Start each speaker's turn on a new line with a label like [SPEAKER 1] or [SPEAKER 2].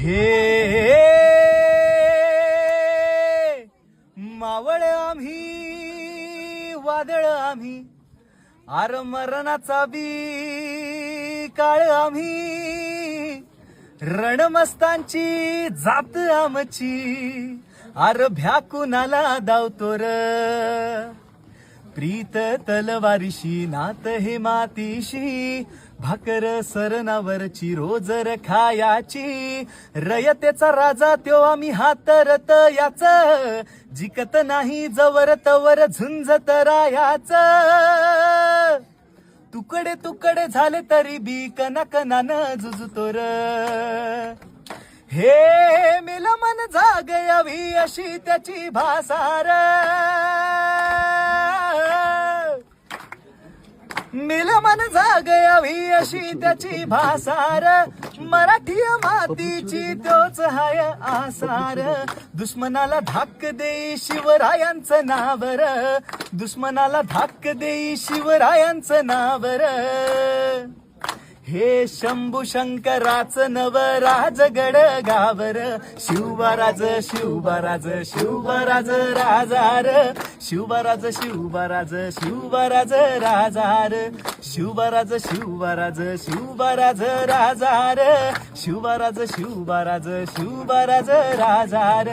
[SPEAKER 1] हे मावळ आम्ही वादळ आम्ही आर मरणाचा बी काळ आम्ही रणमस्तांची जात आमची आर भ्याकुनाला दावतो र प्रीत तलवारीशी नात हे मातीशी भाकर सरणावरची रोजर खायाची रयतेचा राजा त्यो आम्ही हातरत याच जिकत नाही जवर तवर झुंजत रायाच तुकडे तुकडे झाले तरी बी कणाकणानं झुजतो र हे मेल मन जाग यावी अशी त्याची भासार मेल मन जाग यावी अशी त्याची भासार मराठी मातीची तोच हाय आसार दुश्मनाला धाक देई शिवरायांचं नावर दुश्मनाला धाक देई शिवरायांचं नावर हे शंभू शंकराचं नवराजगड गावर शिवराज शिवराज शिवराज राजार शिवराज शिवराज शिवराज राजार शिवराज शिवराज शिवराज राजार शिवराज शिवराज शिवराज राजार